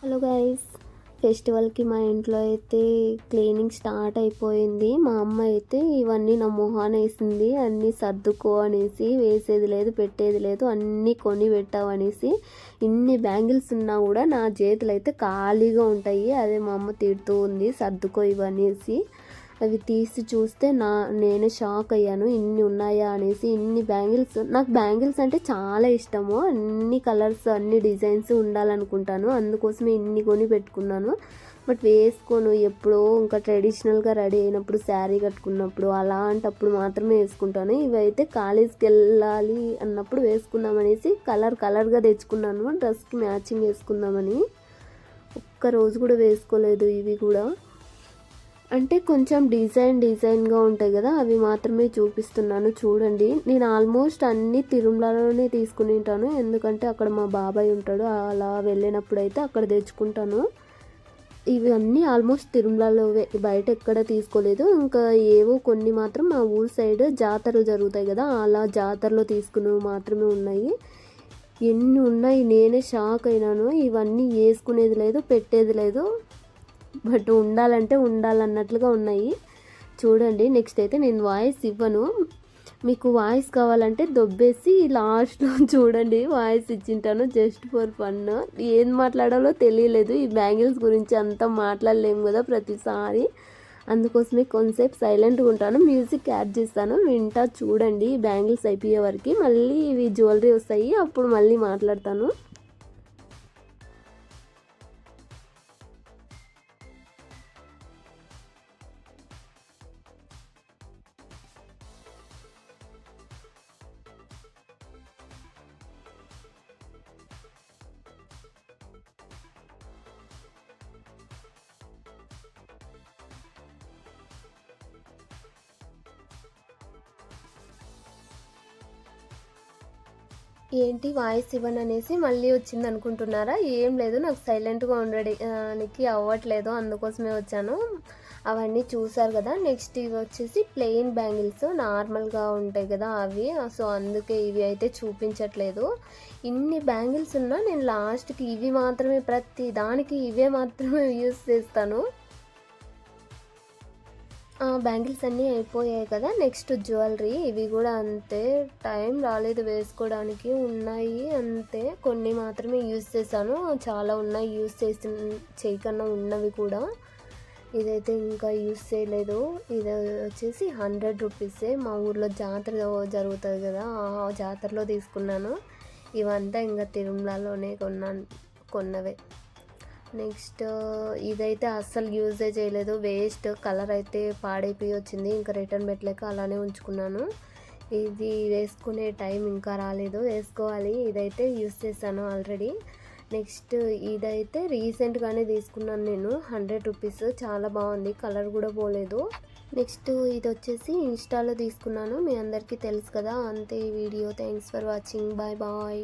Hello guys, ఫెస్టివల్కి మా ఇంట్లో అయితే క్లీనింగ్ స్టార్ట్ అయిపోయింది. మా అమ్మ అయితే ఇవన్నీ నా మొహాన వేసింది. అన్నీ సర్దుకో అనేసి, వేసేది లేదు పెట్టేది లేదు, అన్నీ కొని పెట్టావనేసి. ఇన్ని బ్యాంగిల్స్ ఉన్నా కూడా నా చేతులు అయితే ఖాళీగా ఉంటాయి. అదే మా అమ్మ తిడుతూ ఉంది, సర్దుకో ఇవనేసి. అవి తీసి చూస్తే నేనే షాక్ అయ్యాను, ఇన్ని ఉన్నాయా అనేసి. ఇన్ని బ్యాంగిల్స్, నాకు బ్యాంగిల్స్ అంటే చాలా ఇష్టము. అన్ని కలర్స్ అన్ని డిజైన్స్ ఉండాలనుకుంటాను, అందుకోసమే ఇన్ని కొని పెట్టుకున్నాను. బట్ వేసుకోను, ఎప్పుడో ఇంకా ట్రెడిషనల్గా రెడీ అయినప్పుడు, శారీ కట్టుకున్నప్పుడు, అలాంటప్పుడు మాత్రమే వేసుకుంటాను. ఇవైతే కాలేజ్కి వెళ్ళాలి అన్నప్పుడు వేసుకుందామనేసి కలర్గా తెచ్చుకున్నాను, డ్రెస్కి మ్యాచింగ్ వేసుకుందామని. ఒక్కరోజు కూడా వేసుకోలేదు ఇవి కూడా. అంటే కొంచెం డిజైన్గా ఉంటాయి కదా, అవి మాత్రమే చూపిస్తున్నాను చూడండి. నేను ఆల్మోస్ట్ అన్నీ తిరుమలలోనే తీసుకుని ఉంటాను, ఎందుకంటే అక్కడ మా బాబాయ్ ఉంటాడు. అలా వెళ్ళినప్పుడు అయితే అక్కడ తెచ్చుకుంటాను. ఇవి అన్నీ ఆల్మోస్ట్ తిరుమలలో, బయట ఎక్కడ తీసుకోలేదు. ఇంకా ఏవో కొన్ని మాత్రం మా ఊరు సైడ్ జాతరలు జరుగుతాయి కదా, అలా జాతరలో తీసుకునేవి మాత్రమే ఉన్నాయి. ఎన్ని ఉన్నాయి, నేనే షాక్ అయినాను. ఇవన్నీ వేసుకునేది లేదు, పెట్టేది లేదు, బట్ ఉండాలంటే ఉండాలన్నట్లుగా ఉన్నాయి చూడండి. నెక్స్ట్ అయితే నేను వాయిస్ ఇవ్వను, మీకు వాయిస్ కావాలంటే దొబ్బేసి లాస్ట్లో చూడండి, వాయిస్ ఇచ్చింటాను జస్ట్ ఫర్ ఫన్. ఏం మాట్లాడాలో తెలియలేదు, ఈ బ్యాంగిల్స్ గురించి అంతా మాట్లాడలేము కదా ప్రతిసారి, అందుకోసమే కొంతసేపు సైలెంట్గా ఉంటాను. మ్యూజిక్ యాడ్ చేస్తాను, వింటా చూడండి. బ్యాంగిల్స్ అయిపోయే వరకు మళ్ళీ ఇవి జ్యువెలరీ వస్తాయి, అప్పుడు మళ్ళీ మాట్లాడతాను. ఏంటి వాయిస్ ఇవ్వననేసి మళ్ళీ వచ్చింది అనుకుంటున్నారా? ఏం లేదు, నాకు సైలెంట్గా ఉండడానికి అవ్వట్లేదు, అందుకోసమే వచ్చాను. అవన్నీ చూసారు కదా. నెక్స్ట్ ఇవి వచ్చేసి ప్లెయిన్ బ్యాంగిల్స్, నార్మల్గా ఉంటాయి కదా అవి. సో అందుకే ఇవి అయితే చూపించట్లేదు. ఇన్ని బ్యాంగిల్స్ ఉన్నా నేను లాస్ట్కి ఇవి మాత్రమే, ప్రతి దానికి ఇవే మాత్రమే యూస్ చేస్తాను. బ్యాంగిల్స్ అన్నీ అయిపోయాయి కదా. నెక్స్ట్ జ్యువెలరీ, ఇవి కూడా అంతే, టైం రాలేదు వేసుకోవడానికి, ఉన్నాయి అంతే. కొన్ని మాత్రమే యూజ్ చేశాను, చాలా ఉన్నాయి యూజ్ చేయకన్నా ఉన్నవి కూడా. ఇదైతే ఇంకా యూజ్ చేయలేదు. ఇది వచ్చేసి 100 రూపీసే, మా ఊర్లో జాతర జరుగుతుంది కదా, ఆ జాతరలో తీసుకున్నాను. ఇవంతా ఇంకా తిరుమలలోనే కొన్నవే. నెక్స్ట్ ఇదైతే అస్సలు యూజే చేయలేదు, వేస్ట్. కలర్ అయితే పాడైపోయి వచ్చింది, ఇంకా రిటర్న్ పెట్టలేక అలానే ఉంచుకున్నాను. ఇది వేసుకునే టైం ఇంకా రాలేదు, వేసుకోవాలి. ఇదైతే యూజ్ చేశాను ఆల్రెడీ. నెక్స్ట్ ఇదైతే రీసెంట్గానే తీసుకున్నాను నేను, 100 రూపీస్, చాలా బాగుంది, కలర్ కూడా పోలేదు. నెక్స్ట్ ఇది వచ్చేసి ఇన్స్టాలో తీసుకున్నాను, మీ అందరికీ తెలుసు కదా. అంతే ఈ వీడియో. Thanks for watching, bye bye.